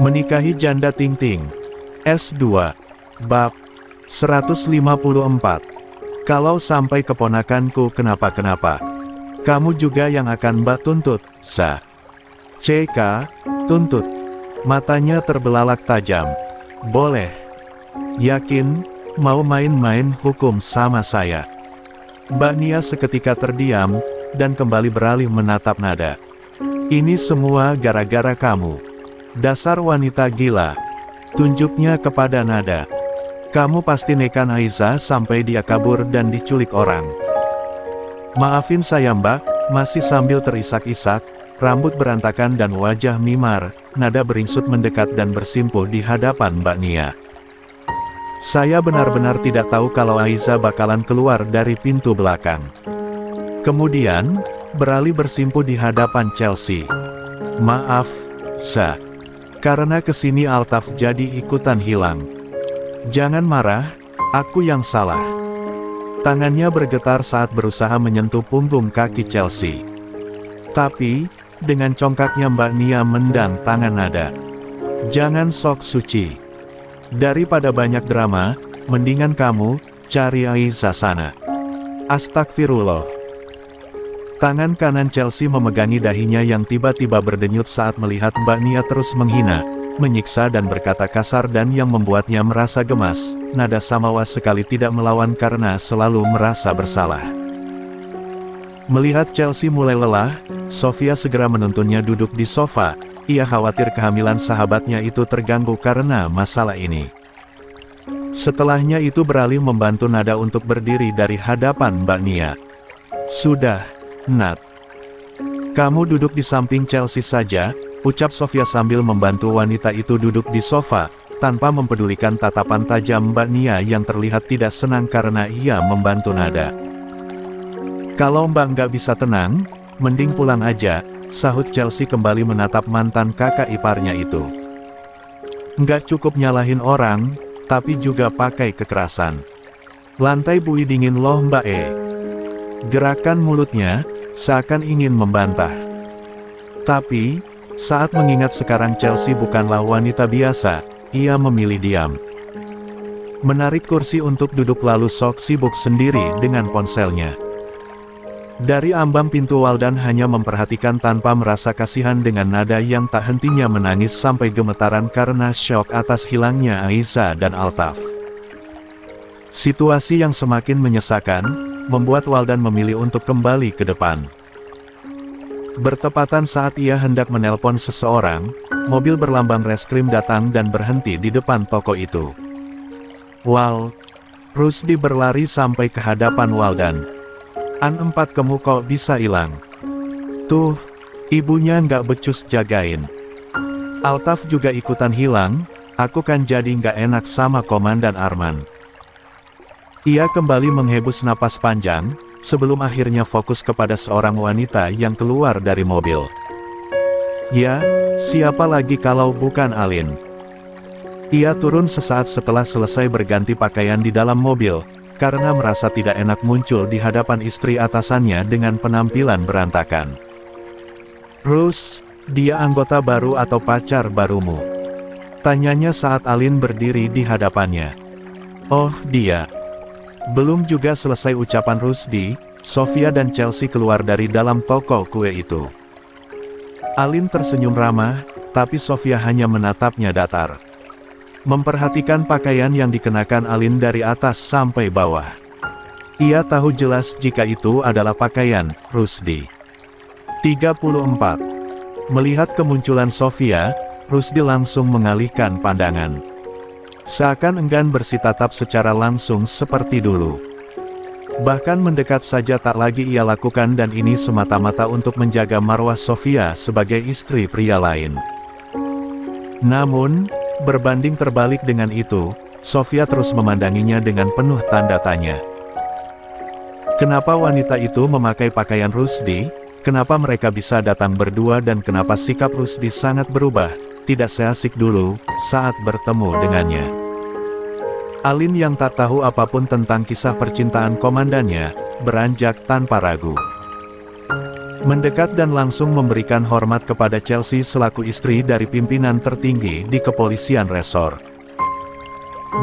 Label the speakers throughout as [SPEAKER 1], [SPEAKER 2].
[SPEAKER 1] Menikahi Janda Ting Ting. S2. Bab 154. Kalau sampai keponakanku kenapa-kenapa, kamu juga yang akan Mbak tuntut, Sa. CK, tuntut. Matanya terbelalak tajam. Boleh. Yakin, mau main-main hukum sama saya? Mbak Nia seketika terdiam, dan kembali beralih menatap Nada. Ini semua gara-gara kamu. Dasar wanita gila. Tunjuknya kepada Nada. Kamu pasti nekan Aiza sampai dia kabur dan diculik orang. Maafin saya Mbak, masih sambil terisak-isak, rambut berantakan dan wajah mimar, Nada beringsut mendekat dan bersimpuh di hadapan Mbak Nia. Saya benar-benar tidak tahu kalau Aiza bakalan keluar dari pintu belakang. Kemudian, beralih bersimpuh di hadapan Chelsea. Maaf, Sa. Karena kesini Altaf jadi ikutan hilang. Jangan marah, aku yang salah. Tangannya bergetar saat berusaha menyentuh punggung kaki Chelsea. Tapi, dengan congkaknya Mbak Nia mendang tangan Nada. Jangan sok suci. Daripada banyak drama, mendingan kamu cari Aiza sana. Astagfirullah. Tangan kanan Chelsea memegangi dahinya yang tiba-tiba berdenyut saat melihat Mbak Nia terus menghina, menyiksa dan berkata kasar dan yang membuatnya merasa gemas. Nada Samawa sekali tidak melawan karena selalu merasa bersalah. Melihat Chelsea mulai lelah, Sofia segera menuntunnya duduk di sofa. Ia khawatir kehamilan sahabatnya itu terganggu karena masalah ini. Setelahnya itu beralih membantu Nada untuk berdiri dari hadapan Mbak Nia. Sudah, Nat. Kamu duduk di samping Chelsea saja, ucap Sofia sambil membantu wanita itu duduk di sofa, tanpa mempedulikan tatapan tajam Mbak Nia yang terlihat tidak senang karena ia membantu Nada. Kalau Mbak nggak bisa tenang, mending pulang aja, sahut Chelsea kembali menatap mantan kakak iparnya itu. Nggak cukup nyalahin orang, tapi juga pakai kekerasan. Lantai bui dingin loh Mbak E. Gerakan mulutnya, seakan ingin membantah. Tapi, saat mengingat sekarang Chelsea bukanlah wanita biasa, ia memilih diam. Menarik kursi untuk duduk lalu sok sibuk sendiri dengan ponselnya. Dari ambang pintu Waldan hanya memperhatikan tanpa merasa kasihan dengan Nada yang tak hentinya menangis sampai gemetaran karena syok atas hilangnya Aiza dan Altaf. Situasi yang semakin menyesakan, membuat Waldan memilih untuk kembali ke depan. Bertepatan saat ia hendak menelpon seseorang, mobil berlambang reskrim datang dan berhenti di depan toko itu. Wal, Rusdi berlari sampai ke hadapan Waldan. An-4 kamu kok bisa hilang? Tuh, ibunya nggak becus jagain. Altaf juga ikutan hilang, aku kan jadi nggak enak sama Komandan Arman. Ia kembali menghembus napas panjang, sebelum akhirnya fokus kepada seorang wanita yang keluar dari mobil. Ya, siapa lagi kalau bukan Alin? Ia turun sesaat setelah selesai berganti pakaian di dalam mobil, karena merasa tidak enak muncul di hadapan istri atasannya dengan penampilan berantakan. Rus, dia anggota baru atau pacar barumu? Tanyanya saat Alin berdiri di hadapannya. Oh, dia. Belum juga selesai ucapan Rusdi, Sofia dan Chelsea keluar dari dalam toko kue itu. Alin tersenyum ramah, tapi Sofia hanya menatapnya datar. Memperhatikan pakaian yang dikenakan Alin dari atas sampai bawah. Ia tahu jelas jika itu adalah pakaian Rusdi. 34. Melihat kemunculan Sofia, Rusdi langsung mengalihkan pandangan. Seakan enggan bersitatap secara langsung seperti dulu. Bahkan mendekat saja tak lagi ia lakukan dan ini semata-mata untuk menjaga marwah Sofia sebagai istri pria lain. Namun, berbanding terbalik dengan itu, Sofia terus memandanginya dengan penuh tanda tanya. Kenapa wanita itu memakai pakaian Rusdi? Kenapa mereka bisa datang berdua dan kenapa sikap Rusdi sangat berubah, tidak seasik dulu, saat bertemu dengannya. Alin yang tak tahu apapun tentang kisah percintaan komandannya, beranjak tanpa ragu. mendekat dan langsung memberikan hormat kepada Chelsea selaku istri dari pimpinan tertinggi di kepolisian resor.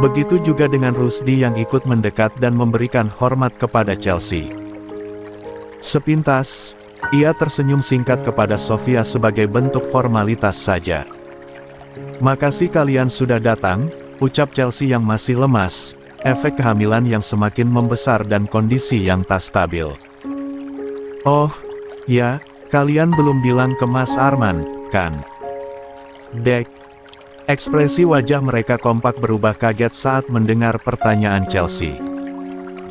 [SPEAKER 1] Begitu juga dengan Rusdi yang ikut mendekat dan memberikan hormat kepada Chelsea. Sepintas, ia tersenyum singkat kepada Sofia sebagai bentuk formalitas saja. "Makasih kalian sudah datang," ucap Chelsea yang masih lemas, efek kehamilan yang semakin membesar dan kondisi yang tak stabil. "Oh, ya, kalian belum bilang ke Mas Arman, kan?" Dek. Ekspresi wajah mereka kompak berubah kaget saat mendengar pertanyaan Chelsea.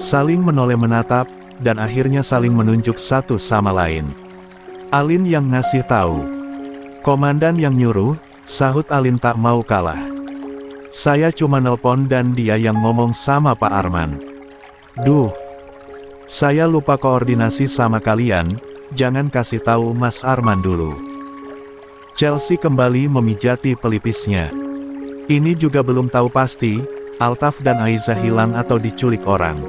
[SPEAKER 1] Saling menoleh menatap, dan akhirnya saling menunjuk satu sama lain. "Alin yang ngasih tahu." "Komandan yang nyuruh," sahut Alin tak mau kalah. "Saya cuma nelpon dan dia yang ngomong sama Pak Arman." "Duh, saya lupa koordinasi sama kalian, jangan kasih tahu Mas Arman dulu." Chelsea kembali memijati pelipisnya. Ini juga belum tahu pasti, Altaf dan Aiza hilang atau diculik orang.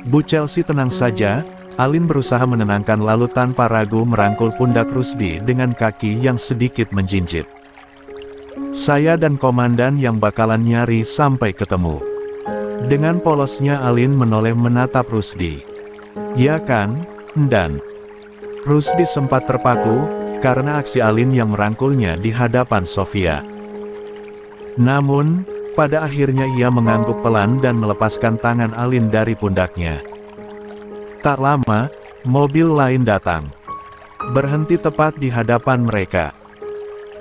[SPEAKER 1] "Bu Chelsea tenang saja," Alin berusaha menenangkan lalu tanpa ragu merangkul pundak Rusdi dengan kaki yang sedikit menjinjit. "Saya dan komandan yang bakalan nyari sampai ketemu." Dengan polosnya Alin menoleh menatap Rusdi. "Ya kan, dan." Rusdi sempat terpaku, karena aksi Alin yang merangkulnya di hadapan Sofia. Namun, pada akhirnya ia mengangguk pelan dan melepaskan tangan Alin dari pundaknya. Tak lama, mobil lain datang. Berhenti tepat di hadapan mereka.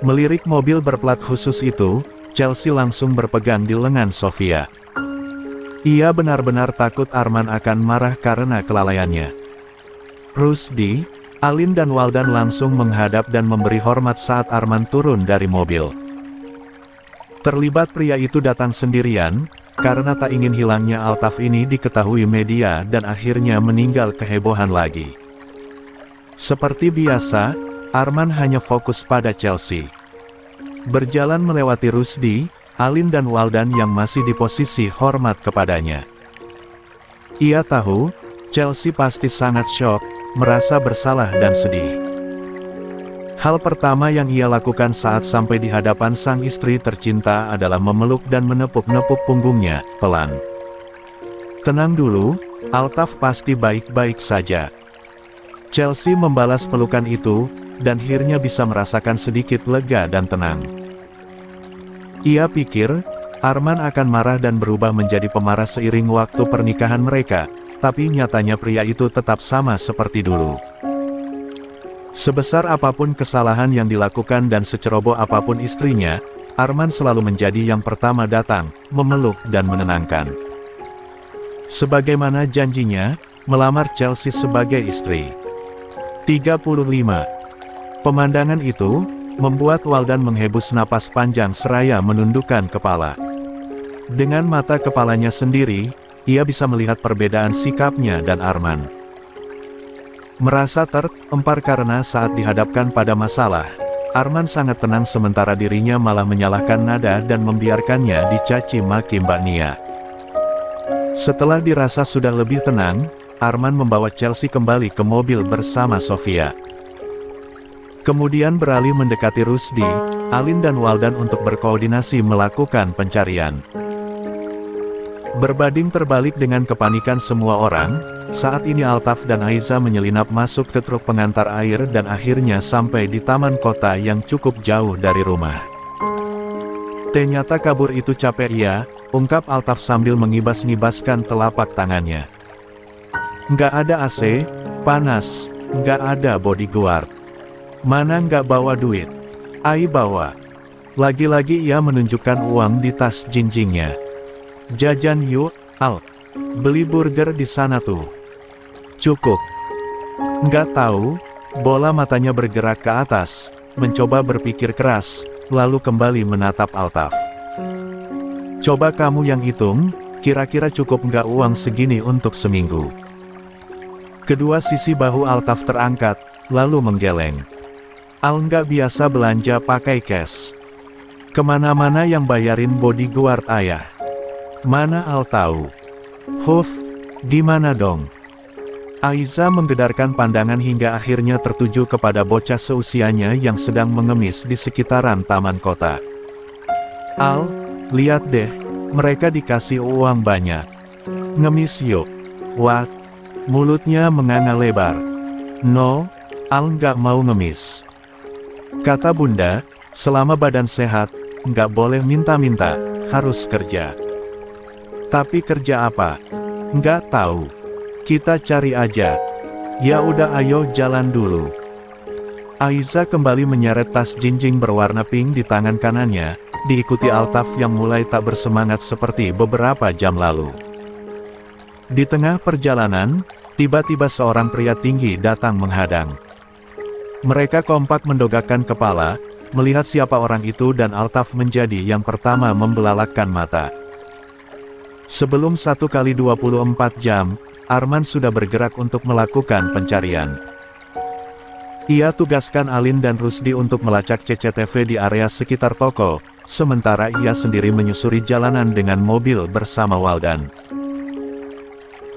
[SPEAKER 1] Melirik mobil berplat khusus itu, Chelsea langsung berpegang di lengan Sofia. Ia benar-benar takut Arman akan marah karena kelalaiannya. Rusdi, Alin dan Waldan langsung menghadap dan memberi hormat saat Arman turun dari mobil. Terlibat pria itu datang sendirian, karena tak ingin hilangnya Altaf ini diketahui media dan akhirnya meninggal kehebohan lagi. Seperti biasa, Arman hanya fokus pada Chelsea. Berjalan melewati Rusdi, Alin dan Waldan yang masih di posisi hormat kepadanya. Ia tahu, Chelsea pasti sangat syok, merasa bersalah dan sedih. Hal pertama yang ia lakukan saat sampai di hadapan sang istri tercinta adalah memeluk dan menepuk-nepuk punggungnya, pelan. "Tenang dulu, Altaf pasti baik-baik saja." Chelsea membalas pelukan itu, dan akhirnya bisa merasakan sedikit lega dan tenang. Ia pikir, Arman akan marah dan berubah menjadi pemarah seiring waktu pernikahan mereka, tapi nyatanya pria itu tetap sama seperti dulu. Sebesar apapun kesalahan yang dilakukan dan seceroboh apapun istrinya, Arman selalu menjadi yang pertama datang, memeluk dan menenangkan. Sebagaimana janjinya, melamar Chelsea sebagai istri. 35. Pemandangan itu, membuat Waldan menghembus napas panjang seraya menundukkan kepala. Dengan mata kepalanya sendiri, ia bisa melihat perbedaan sikapnya dan Arman. Merasa tertampar karena saat dihadapkan pada masalah, Arman sangat tenang sementara dirinya malah menyalahkan nada dan membiarkannya dicaci maki Mbak Nia. Setelah dirasa sudah lebih tenang, Arman membawa Chelsea kembali ke mobil bersama Sofia. Kemudian beralih mendekati Rusdi, Alin dan Waldan untuk berkoordinasi melakukan pencarian. Berbanding terbalik dengan kepanikan semua orang, saat ini Altaf dan Aiza menyelinap masuk ke truk pengantar air dan akhirnya sampai di taman kota yang cukup jauh dari rumah. "Ternyata kabur itu capek ya," ungkap Altaf sambil mengibas-ngibaskan telapak tangannya. "Nggak ada AC, panas, nggak ada bodyguard. Mana nggak bawa duit? Ai bawa." Lagi-lagi ia menunjukkan uang di tas jinjingnya. "Jajan yuk, Al. Beli burger di sana tuh." "Cukup." "Nggak tahu." Bola matanya bergerak ke atas, mencoba berpikir keras, lalu kembali menatap Altaf. "Coba kamu yang hitung, kira-kira cukup nggak uang segini untuk seminggu?" Kedua sisi bahu Altaf terangkat, lalu menggeleng. "Al nggak biasa belanja pakai cash. Kemana-mana yang bayarin bodyguard ayah. Mana Al tahu?" "Huf, gimana dong? Aiza menggedarkan pandangan hingga akhirnya tertuju kepada bocah seusianya yang sedang mengemis di sekitaran taman kota. Al, lihat deh, mereka dikasih uang banyak. Ngemis yuk. What? Mulutnya menganga lebar. No, Al nggak mau ngemis. Kata bunda, selama badan sehat, nggak boleh minta-minta, harus kerja. Tapi kerja apa? Nggak tahu. Kita cari aja. Ya udah ayo jalan dulu. Aiza kembali menyeret tas jinjing berwarna pink di tangan kanannya, diikuti Altaf yang mulai tak bersemangat seperti beberapa jam lalu. Di tengah perjalanan, tiba-tiba seorang pria tinggi datang menghadang. Mereka kompak mendongakkan kepala, melihat siapa orang itu dan Altaf menjadi yang pertama membelalakkan mata. Sebelum 1 kali 24 jam, Arman sudah bergerak untuk melakukan pencarian. Ia tugaskan Alin dan Rusdi untuk melacak CCTV di area sekitar toko, sementara ia sendiri menyusuri jalanan dengan mobil bersama Waldan.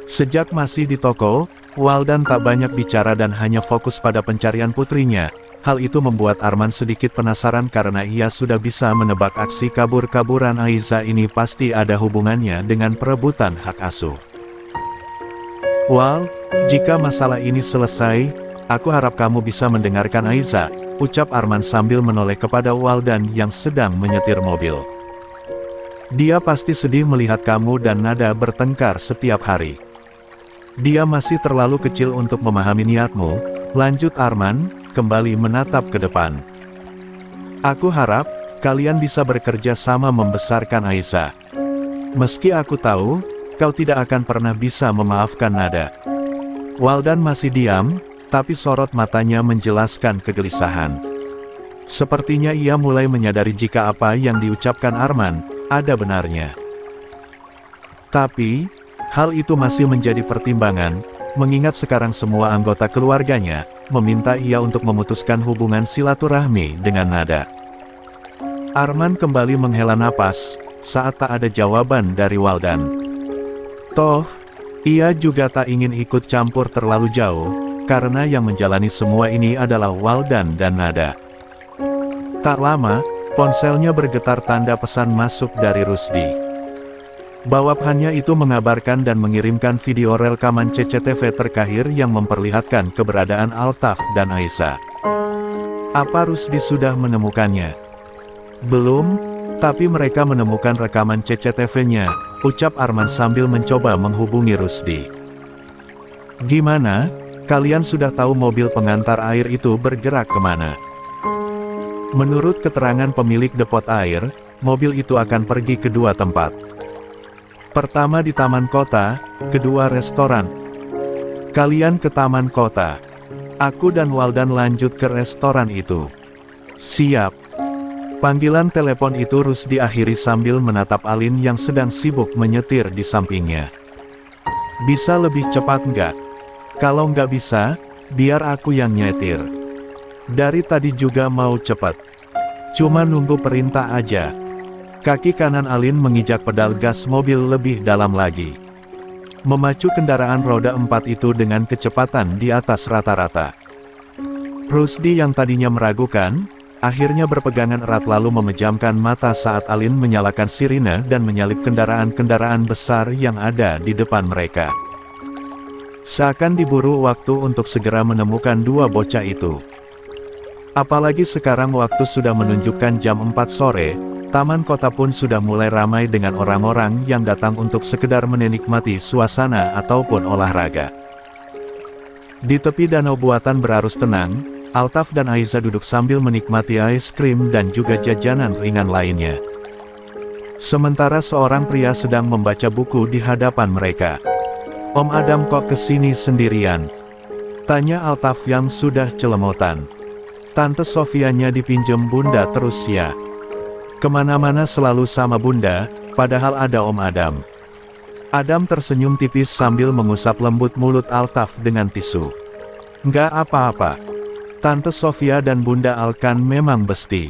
[SPEAKER 1] Sejak masih di toko, Waldan tak banyak bicara dan hanya fokus pada pencarian putrinya. Hal itu membuat Arman sedikit penasaran karena ia sudah bisa menebak aksi kabur-kaburan Aiza ini pasti ada hubungannya dengan perebutan hak asuh. Wal, jika masalah ini selesai, aku harap kamu bisa mendengarkan Aiza, ucap Arman sambil menoleh kepada Waldan yang sedang menyetir mobil. Dia pasti sedih melihat kamu dan Nada bertengkar setiap hari. Dia masih terlalu kecil untuk memahami niatmu, lanjut Arman, kembali menatap ke depan. Aku harap, kalian bisa bekerja sama membesarkan Aiza. Meski aku tahu, kau tidak akan pernah bisa memaafkan Nada. Waldan masih diam, tapi sorot matanya menjelaskan kegelisahan. Sepertinya ia mulai menyadari jika apa yang diucapkan Arman, ada benarnya. Tapi, hal itu masih menjadi pertimbangan, mengingat sekarang semua anggota keluarganya, meminta ia untuk memutuskan hubungan silaturahmi dengan Nada. Arman kembali menghela napas, saat tak ada jawaban dari Waldan. Toh, ia juga tak ingin ikut campur terlalu jauh, karena yang menjalani semua ini adalah Waldan dan Nada. Tak lama, ponselnya bergetar tanda pesan masuk dari Rusdi. Bawahannya itu mengabarkan dan mengirimkan video rekaman CCTV terkahir yang memperlihatkan keberadaan Altaf dan Aiza. Apa Rusdi sudah menemukannya? Belum, tapi mereka menemukan rekaman CCTV-nya, ucap Arman sambil mencoba menghubungi Rusdi. Gimana, kalian sudah tahu mobil pengantar air itu bergerak kemana? Menurut keterangan pemilik depot air, mobil itu akan pergi ke dua tempat. Pertama di taman kota, kedua restoran. Kalian ke taman kota. Aku dan Waldan lanjut ke restoran itu. Siap. Panggilan telepon itu Rusdi akhiri sambil menatap Alin yang sedang sibuk menyetir di sampingnya. Bisa lebih cepat nggak? Kalau nggak bisa, biar aku yang nyetir. Dari tadi juga mau cepat. Cuma nunggu perintah aja. Kaki kanan Alin menginjak pedal gas mobil lebih dalam lagi. Memacu kendaraan roda 4 itu dengan kecepatan di atas rata-rata. Rusdi yang tadinya meragukan, akhirnya berpegangan erat lalu memejamkan mata saat Alin menyalakan sirine dan menyalip kendaraan-kendaraan besar yang ada di depan mereka. Seakan diburu waktu untuk segera menemukan dua bocah itu. Apalagi sekarang waktu sudah menunjukkan jam 4 sore, taman kota pun sudah mulai ramai dengan orang-orang yang datang untuk sekedar menikmati suasana ataupun olahraga. Di tepi danau buatan berarus tenang, Altaf dan Aiza duduk sambil menikmati es krim dan juga jajanan ringan lainnya. Sementara seorang pria sedang membaca buku di hadapan mereka. Om Adam kok kesini sendirian? Tanya Altaf yang sudah celemotan. Tante Sofianya dipinjem bunda terus ya. Kemana-mana selalu sama bunda, padahal ada Om Adam. Adam tersenyum tipis sambil mengusap lembut mulut Altaf dengan tisu. Nggak apa-apa. Tante Sofia dan Bunda Alkan memang besti.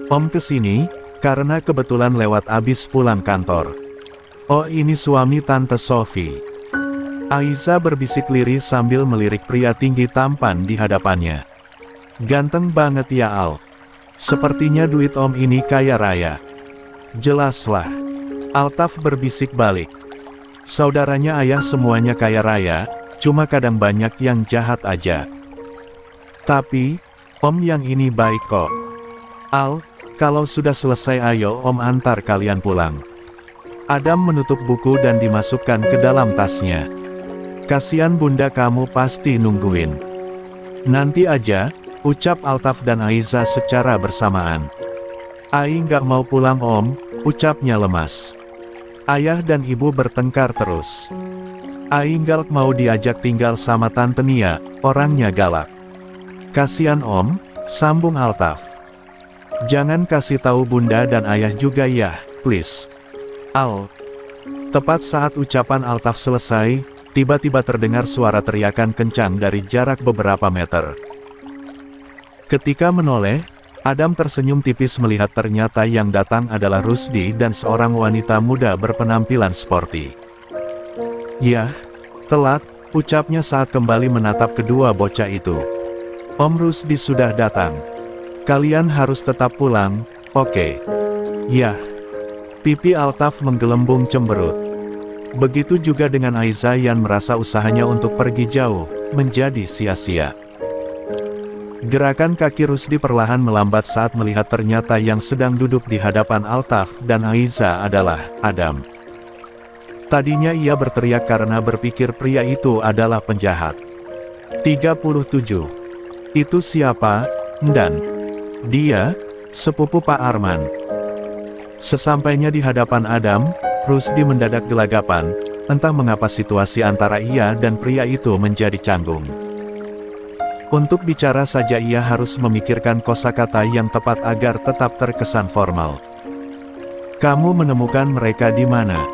[SPEAKER 1] Om kesini, karena kebetulan lewat abis pulang kantor. Oh ini suami Tante Sofi. Aiza berbisik lirih sambil melirik pria tinggi tampan di hadapannya. Ganteng banget ya Al. Sepertinya duit om ini kaya raya. Jelaslah. Altaf berbisik balik. Saudaranya ayah semuanya kaya raya, cuma kadang banyak yang jahat aja. Tapi, om yang ini baik kok. Al, kalau sudah selesai ayo om antar kalian pulang. Adam menutup buku dan dimasukkan ke dalam tasnya. Kasihan bunda kamu pasti nungguin. Nanti aja, ucap Altaf dan Aiza secara bersamaan. Ai nggak mau pulang om, ucapnya lemas. Ayah dan ibu bertengkar terus. Ai nggak mau diajak tinggal sama Tante Nia, orangnya galak. Kasihan om, sambung Altaf. Jangan kasih tahu bunda dan ayah juga ya, please. Al. Tepat saat ucapan Altaf selesai, tiba-tiba terdengar suara teriakan kencang dari jarak beberapa meter. Ketika menoleh, Adam tersenyum tipis melihat ternyata yang datang adalah Rusdi dan seorang wanita muda berpenampilan sporty. Yah, telat, ucapnya saat kembali menatap kedua bocah itu. Om Rusdi sudah datang. Kalian harus tetap pulang, oke? Yah. Pipi Altaf menggelembung cemberut. Begitu juga dengan Aiza yang merasa usahanya untuk pergi jauh, menjadi sia-sia. Gerakan kaki Rusdi perlahan melambat saat melihat ternyata yang sedang duduk di hadapan Altaf dan Aiza adalah Adam. Tadinya ia berteriak karena berpikir pria itu adalah penjahat. 37. Itu siapa? Dan dia, sepupu Pak Arman. Sesampainya di hadapan Adam, Rusdi mendadak gelagapan, entah mengapa situasi antara ia dan pria itu menjadi canggung. Untuk bicara saja ia harus memikirkan kosakata yang tepat agar tetap terkesan formal. Kamu menemukan mereka di mana?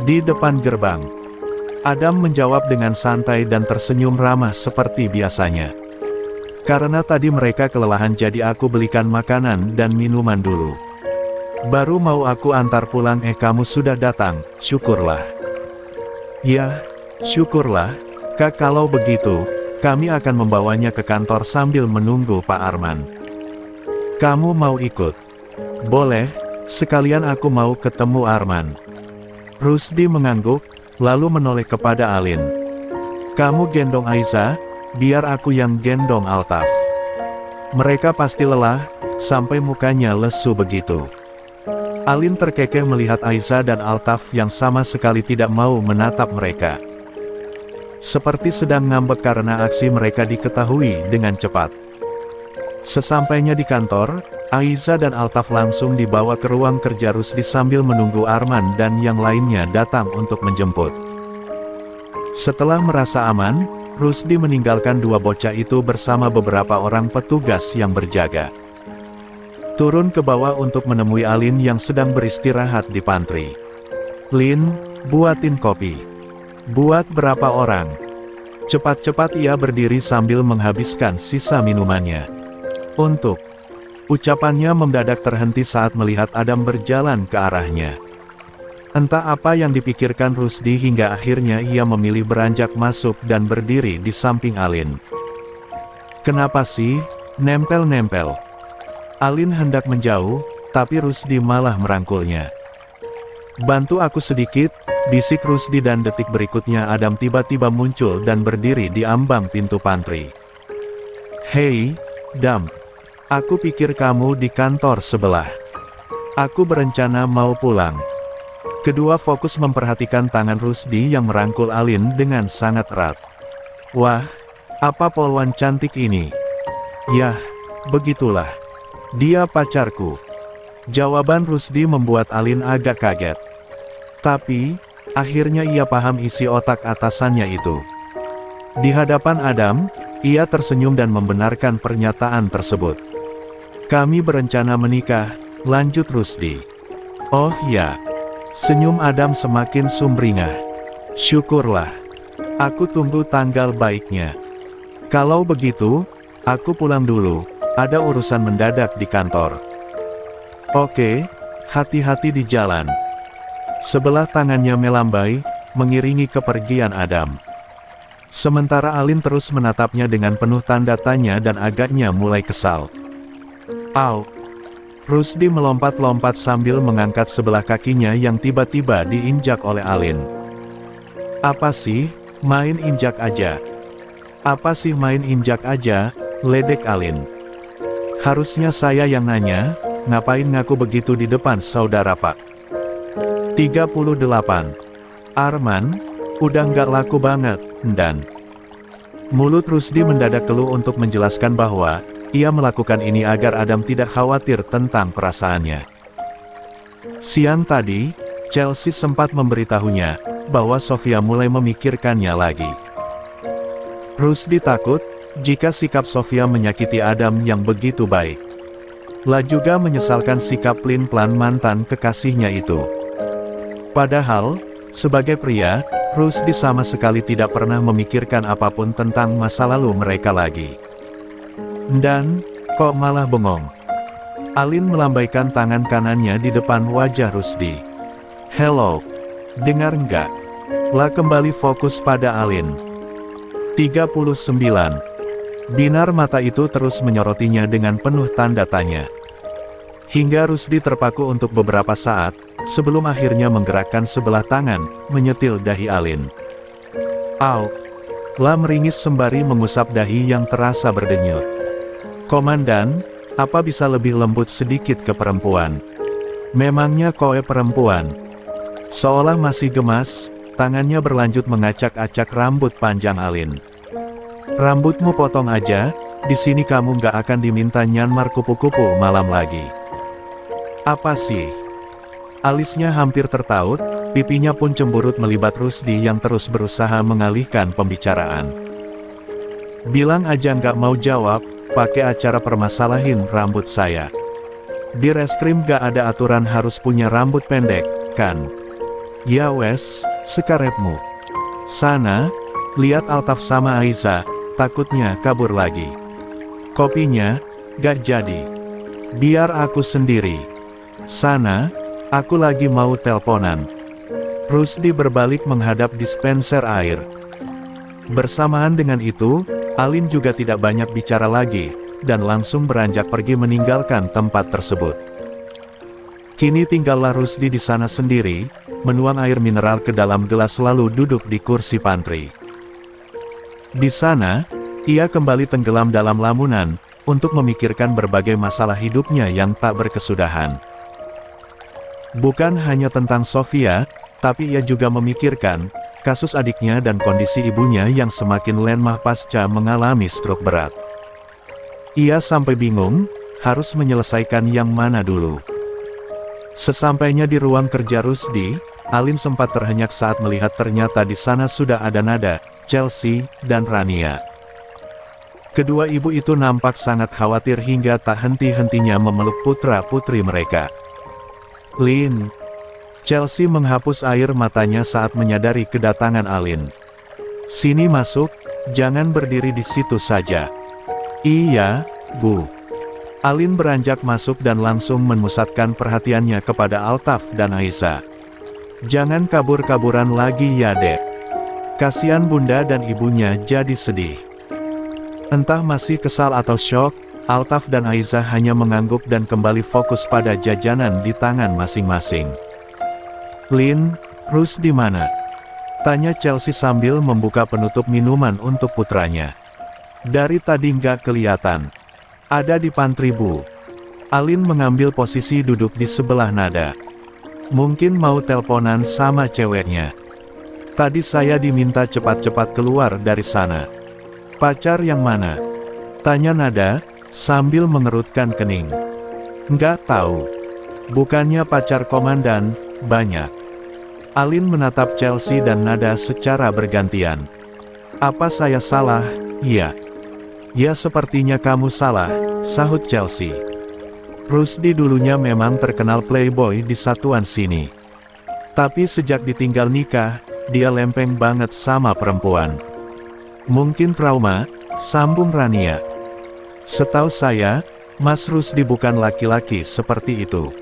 [SPEAKER 1] Di depan gerbang. Adam menjawab dengan santai dan tersenyum ramah seperti biasanya. Karena tadi mereka kelelahan jadi aku belikan makanan dan minuman dulu. Baru mau aku antar pulang kamu sudah datang, syukurlah. Ya, syukurlah, Kak kalau begitu, kami akan membawanya ke kantor sambil menunggu Pak Arman. Kamu mau ikut? Boleh, sekalian aku mau ketemu Arman. Rusdi mengangguk, lalu menoleh kepada Alin. Kamu gendong Aiza, biar aku yang gendong Altaf. Mereka pasti lelah, sampai mukanya lesu begitu. Alin terkekeh melihat Aiza dan Altaf yang sama sekali tidak mau menatap mereka. Seperti sedang ngambek karena aksi mereka diketahui dengan cepat. Sesampainya di kantor, Aiza dan Altaf langsung dibawa ke ruang kerja Rusdi sambil menunggu Arman dan yang lainnya datang untuk menjemput. Setelah merasa aman, Rusdi meninggalkan dua bocah itu bersama beberapa orang petugas yang berjaga. Turun ke bawah untuk menemui Alin yang sedang beristirahat di pantry. Lin, buatin kopi. Buat berapa orang? Cepat-cepat ia berdiri sambil menghabiskan sisa minumannya. Untuk. Ucapannya mendadak terhenti saat melihat Adam berjalan ke arahnya. Entah apa yang dipikirkan Rusdi hingga akhirnya ia memilih beranjak masuk dan berdiri di samping Alin. Kenapa sih, nempel-nempel? Alin hendak menjauh, tapi Rusdi malah merangkulnya. Bantu aku sedikit, bisik Rusdi dan detik berikutnya Adam tiba-tiba muncul dan berdiri di ambang pintu pantry. Hei, Dam. Aku pikir kamu di kantor sebelah. Aku berencana mau pulang. Kedua fokus memperhatikan tangan Rusdi yang merangkul Alin dengan sangat erat. Wah, apa polwan cantik ini? Yah, begitulah. Dia pacarku. Jawaban Rusdi membuat Alin agak kaget. Tapi, akhirnya ia paham isi otak atasannya itu. Di hadapan Adam, ia tersenyum dan membenarkan pernyataan tersebut. Kami berencana menikah, lanjut Rusdi. Oh ya. Senyum Adam semakin sumringah. Syukurlah. Aku tunggu tanggal baiknya. Kalau begitu, aku pulang dulu. Ada urusan mendadak di kantor. Oke, hati-hati di jalan. Sebelah tangannya melambai, mengiringi kepergian Adam. Sementara Alin terus menatapnya dengan penuh tanda tanya dan agaknya mulai kesal. "Au!" Rusdi melompat-lompat sambil mengangkat sebelah kakinya yang tiba-tiba diinjak oleh Alin. "Apa sih, main injak aja." "Apa sih main injak aja?" ledek Alin. "Harusnya saya yang nanya, ngapain ngaku begitu di depan saudara Pak?" 38. "Arman, udah nggak laku banget, dan..." Mulut Rusdi mendadak keluh untuk menjelaskan bahwa ia melakukan ini agar Adam tidak khawatir tentang perasaannya. Siang tadi, Chelsea sempat memberitahunya bahwa Sofia mulai memikirkannya lagi. Rusdi takut jika sikap Sofia menyakiti Adam yang begitu baik. La juga menyesalkan sikap pelin-pelan mantan kekasihnya itu. Padahal, sebagai pria, Rusdi sama sekali tidak pernah memikirkan apapun tentang masa lalu mereka lagi. Dan, kok malah bengong? Alin melambaikan tangan kanannya di depan wajah Rusdi. "Hello, dengar nggak?" La kembali fokus pada Alin. 39. Binar mata itu terus menyorotinya dengan penuh tanda tanya. Hingga Rusdi terpaku untuk beberapa saat, sebelum akhirnya menggerakkan sebelah tangan, menyetil dahi Alin. "Au!" La meringis sembari mengusap dahi yang terasa berdenyut. "Komandan, apa bisa lebih lembut sedikit ke perempuan? Memangnya kowe perempuan?" Seolah masih gemas, tangannya berlanjut mengacak-acak rambut panjang Alin. "Rambutmu potong aja, di sini kamu nggak akan diminta nyanmar kupu-kupu malam lagi." "Apa sih?" Alisnya hampir tertaut, pipinya pun cemberut melibat Rusdi yang terus berusaha mengalihkan pembicaraan. "Bilang aja nggak mau jawab, pakai acara permasalahin rambut saya. Di reskrim gak ada aturan harus punya rambut pendek, kan? Ya wes, sekarepmu. Sana, lihat Altaf sama Aiza, takutnya kabur lagi. Kopinya, gak jadi. Biar aku sendiri. Sana, aku lagi mau telponan." Rusdi berbalik menghadap dispenser air. Bersamaan dengan itu, Alin juga tidak banyak bicara lagi, dan langsung beranjak pergi meninggalkan tempat tersebut. Kini tinggallah Rusdi di sana sendiri, menuang air mineral ke dalam gelas lalu duduk di kursi pantry. Di sana, ia kembali tenggelam dalam lamunan, untuk memikirkan berbagai masalah hidupnya yang tak berkesudahan. Bukan hanya tentang Sofia, tapi ia juga memikirkan kasus adiknya dan kondisi ibunya yang semakin lemah pasca mengalami stroke berat. Ia sampai bingung, harus menyelesaikan yang mana dulu. Sesampainya di ruang kerja Rusdi, Alin sempat terhenyak saat melihat ternyata di sana sudah ada Nada, Chelsea, dan Rania. Kedua ibu itu nampak sangat khawatir hingga tak henti-hentinya memeluk putra-putri mereka. "Lin." Chelsea menghapus air matanya saat menyadari kedatangan Alin. "Sini masuk, jangan berdiri di situ saja." "Iya, Bu." Alin beranjak masuk dan langsung memusatkan perhatiannya kepada Altaf dan Aiza. "Jangan kabur-kaburan lagi ya Dek. Kasihan Bunda dan ibunya jadi sedih." Entah masih kesal atau syok, Altaf dan Aiza hanya mengangguk dan kembali fokus pada jajanan di tangan masing-masing. "Lin, Rus di mana?" tanya Chelsea sambil membuka penutup minuman untuk putranya. "Dari tadi nggak kelihatan." "Ada di pantry Bu." Alin mengambil posisi duduk di sebelah Nada. "Mungkin mau telponan sama ceweknya. Tadi saya diminta cepat-cepat keluar dari sana." "Pacar yang mana?" tanya Nada, sambil mengerutkan kening. "Nggak tahu. Bukannya pacar komandan, banyak." Alin menatap Chelsea dan Nada secara bergantian. "Apa saya salah?" "Iya." "Ya sepertinya kamu salah," sahut Chelsea. "Rusdi dulunya memang terkenal playboy di satuan sini. Tapi sejak ditinggal nikah, dia lempeng banget sama perempuan." "Mungkin trauma," sambung Rania. "Setahu saya, Mas Rusdi bukan laki-laki seperti itu.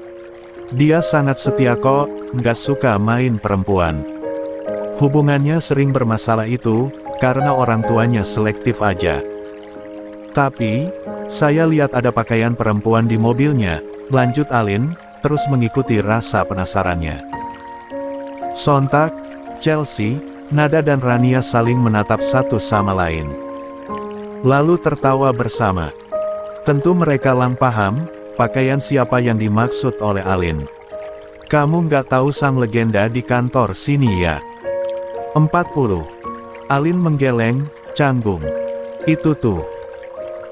[SPEAKER 1] Dia sangat setia kok, nggak suka main perempuan." Hubungannya sering bermasalah itu, karena orang tuanya selektif aja. Tapi, saya lihat ada pakaian perempuan di mobilnya, lanjut Alin, terus mengikuti rasa penasarannya. Sontak, Chelsea, Nada dan Rania saling menatap satu sama lain. Lalu tertawa bersama. Tentu mereka lang paham, pakaian siapa yang dimaksud oleh Alin. Kamu nggak tahu sang legenda di kantor sini ya? 40. Alin menggeleng, canggung. Itu tuh.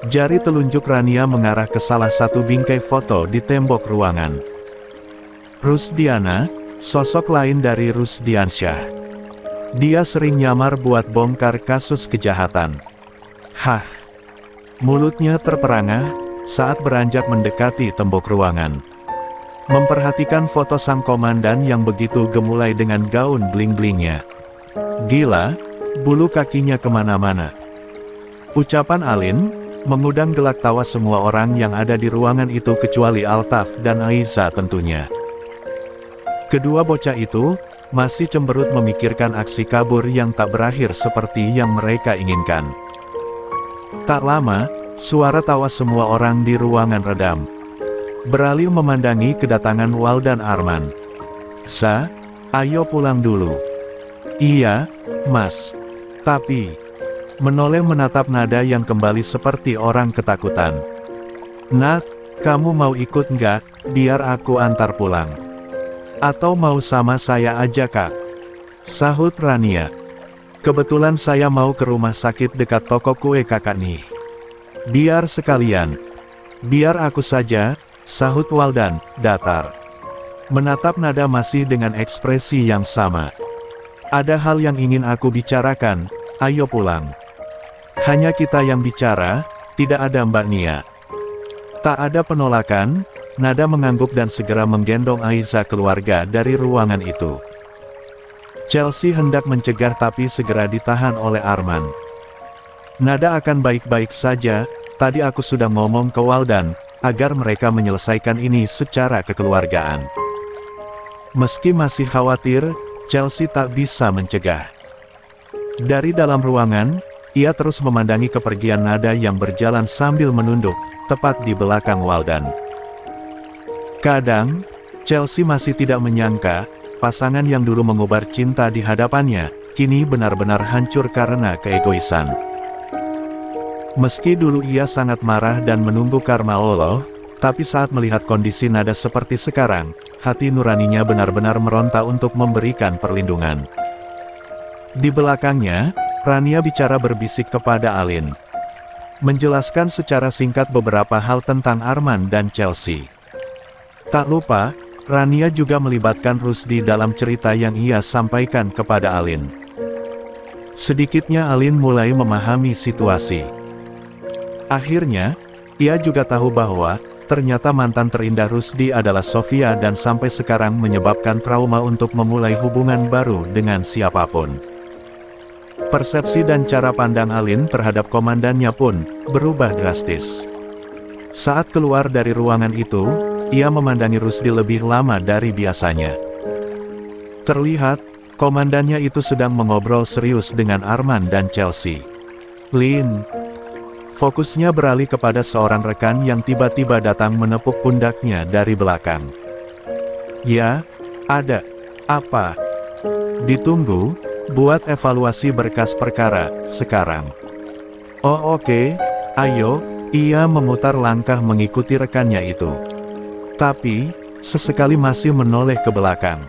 [SPEAKER 1] Jari telunjuk Rania mengarah ke salah satu bingkai foto di tembok ruangan. Rusdiana, sosok lain dari Rusdiansyah. Dia sering nyamar buat bongkar kasus kejahatan. Hah. Mulutnya terperangah, saat beranjak mendekati tembok ruangan. Memperhatikan foto sang komandan yang begitu gemulai dengan gaun bling-blingnya. Gila, bulu kakinya kemana-mana. Ucapan Alin, mengundang gelak tawa semua orang yang ada di ruangan itu kecuali Altaf dan Aiza tentunya. Kedua bocah itu, masih cemberut memikirkan aksi kabur yang tak berakhir seperti yang mereka inginkan. Tak lama, suara tawa semua orang di ruangan redam. Beralih memandangi kedatangan Wal dan Arman. Sa, ayo pulang dulu. Iya, Mas. Tapi, menoleh menatap Nada yang kembali seperti orang ketakutan. Nat, kamu mau ikut nggak, biar aku antar pulang? Atau mau sama saya aja kak? Sahut Rania. Kebetulan saya mau ke rumah sakit dekat toko kue kakak nih. Biar sekalian. Biar aku saja, sahut Waldan, datar. Menatap Nada masih dengan ekspresi yang sama. Ada hal yang ingin aku bicarakan, ayo pulang. Hanya kita yang bicara, tidak ada Mbak Nia. Tak ada penolakan, Nada mengangguk dan segera menggendong Aiza keluarga dari ruangan itu. Chelsea hendak mencegah tapi segera ditahan oleh Arman. Nada akan baik-baik saja, tadi aku sudah ngomong ke Waldan, agar mereka menyelesaikan ini secara kekeluargaan. Meski masih khawatir, Chelsea tak bisa mencegah. Dari dalam ruangan, ia terus memandangi kepergian Nada yang berjalan sambil menunduk, tepat di belakang Waldan. Kadang, Chelsea masih tidak menyangka, pasangan yang dulu mengubar cinta di hadapannya, kini benar-benar hancur karena keegoisan. Meski dulu ia sangat marah dan menunggu karma Allah, tapi saat melihat kondisi Nada seperti sekarang, hati nuraninya benar-benar meronta untuk memberikan perlindungan. Di belakangnya, Rania bicara berbisik kepada Alin. Menjelaskan secara singkat beberapa hal tentang Arman dan Chelsea. Tak lupa, Rania juga melibatkan Rusdi dalam cerita yang ia sampaikan kepada Alin. Sedikitnya Alin mulai memahami situasi. Akhirnya, ia juga tahu bahwa, ternyata mantan terindah Rusdi adalah Sofia dan sampai sekarang menyebabkan trauma untuk memulai hubungan baru dengan siapapun. Persepsi dan cara pandang Alin terhadap komandannya pun berubah drastis. Saat keluar dari ruangan itu, ia memandangi Rusdi lebih lama dari biasanya. Terlihat, komandannya itu sedang mengobrol serius dengan Arman dan Chelsea. Lin. Fokusnya beralih kepada seorang rekan yang tiba-tiba datang menepuk pundaknya dari belakang. Ya, ada. Apa? Ditunggu, buat evaluasi berkas perkara, sekarang. Oh oke, ayo, ia memutar langkah mengikuti rekannya itu. Tapi, sesekali masih menoleh ke belakang.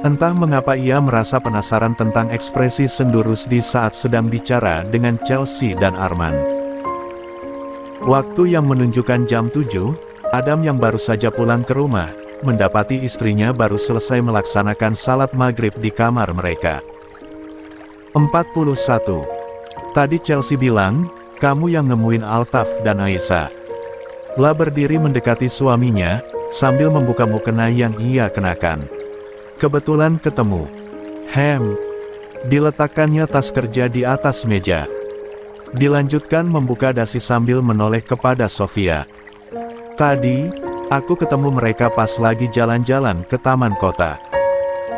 [SPEAKER 1] Entah mengapa ia merasa penasaran tentang ekspresi sendu Rusdi saat sedang bicara dengan Chelsea dan Arman. Waktu yang menunjukkan jam 7, Adam yang baru saja pulang ke rumah, mendapati istrinya baru selesai melaksanakan salat maghrib di kamar mereka. 41. Tadi Chelsea bilang, kamu yang nemuin Altaf dan Aiza. La berdiri mendekati suaminya, sambil membuka mukena yang ia kenakan. Kebetulan ketemu. Diletakkannya tas kerja di atas meja. Dilanjutkan membuka dasi sambil menoleh kepada Sofia. Tadi, aku ketemu mereka pas lagi jalan-jalan ke taman kota.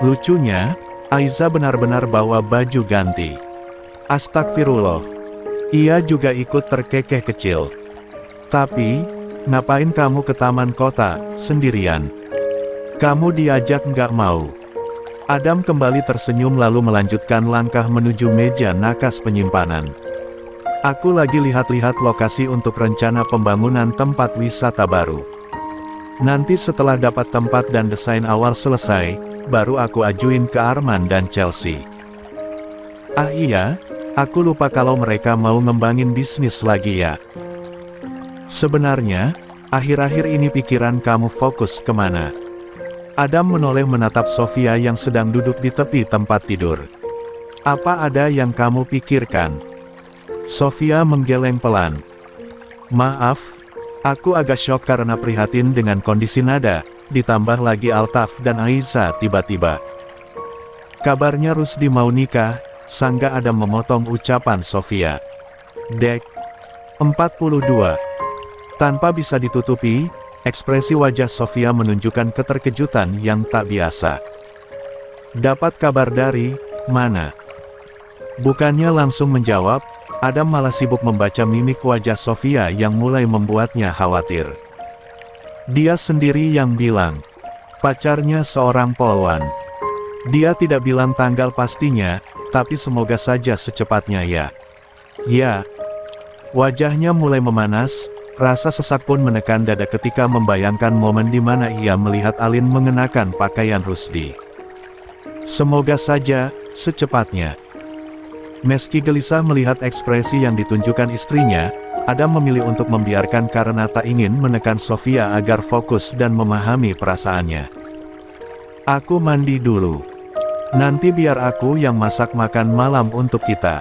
[SPEAKER 1] Lucunya, Aiza benar-benar bawa baju ganti. Astagfirullah. Ia juga ikut terkekeh kecil. Tapi, ngapain kamu ke taman kota, sendirian? Kamu diajak nggak mau. Adam kembali tersenyum lalu melanjutkan langkah menuju meja nakas penyimpanan. Aku lagi lihat-lihat lokasi untuk rencana pembangunan tempat wisata baru. Nanti setelah dapat tempat dan desain awal selesai, baru aku ajuin ke Arman dan Chelsea. Ah iya, aku lupa kalau mereka mau ngembangin bisnis lagi ya. Sebenarnya, akhir-akhir ini pikiran kamu fokus kemana? Adam menoleh menatap Sofia yang sedang duduk di tepi tempat tidur. Apa ada yang kamu pikirkan? Sofia menggeleng pelan. Maaf, aku agak syok karena prihatin dengan kondisi Nada, ditambah lagi Altaf dan Aiza tiba-tiba. Kabarnya Rusdi mau nikah, sangga Adam memotong ucapan Sofia. Dek. 42. Tanpa bisa ditutupi, ekspresi wajah Sofia menunjukkan keterkejutan yang tak biasa. Dapat kabar dari mana? Bukannya langsung menjawab, Adam malah sibuk membaca mimik wajah Sofia yang mulai membuatnya khawatir. Dia sendiri yang bilang, pacarnya seorang polwan. Dia tidak bilang tanggal pastinya, tapi semoga saja secepatnya ya. Ya. Wajahnya mulai memanas. Rasa sesak pun menekan dada ketika membayangkan momen di mana ia melihat Alin mengenakan pakaian Rusdi. Semoga saja, secepatnya. Meski gelisah melihat ekspresi yang ditunjukkan istrinya, Adam memilih untuk membiarkan karena tak ingin menekan Sofia agar fokus dan memahami perasaannya. Aku mandi dulu. Nanti biar aku yang masak makan malam untuk kita.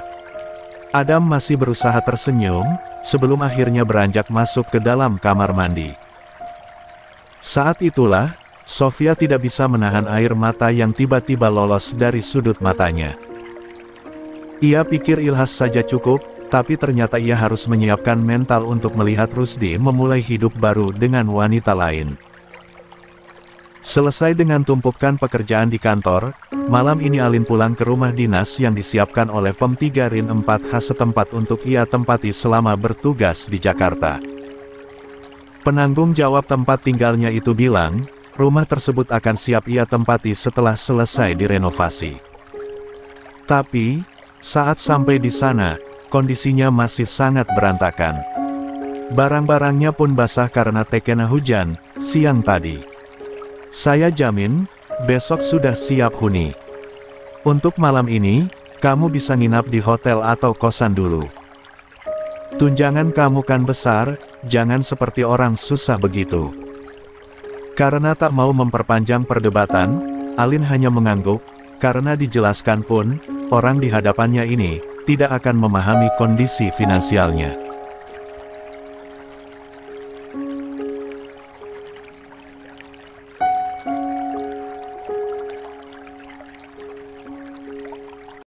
[SPEAKER 1] Adam masih berusaha tersenyum, sebelum akhirnya beranjak masuk ke dalam kamar mandi. Saat itulah, Sofia tidak bisa menahan air mata yang tiba-tiba lolos dari sudut matanya. Ia pikir Ilhas saja cukup, tapi ternyata ia harus menyiapkan mental untuk melihat Rusdi memulai hidup baru dengan wanita lain. Selesai dengan tumpukan pekerjaan di kantor, malam ini Alin pulang ke rumah dinas yang disiapkan oleh Pem 3 RIN 4H setempat untuk ia tempati selama bertugas di Jakarta. Penanggung jawab tempat tinggalnya itu bilang, rumah tersebut akan siap ia tempati setelah selesai direnovasi. Tapi, saat sampai di sana, kondisinya masih sangat berantakan. Barang-barangnya pun basah karena terkena hujan, siang tadi. Saya jamin, besok sudah siap huni. Untuk malam ini, kamu bisa nginap di hotel atau kosan dulu. Tunjangan kamu kan besar, jangan seperti orang susah begitu. Karena tak mau memperpanjang perdebatan, Alin hanya mengangguk, karena dijelaskan pun, orang di hadapannya ini, tidak akan memahami kondisi finansialnya.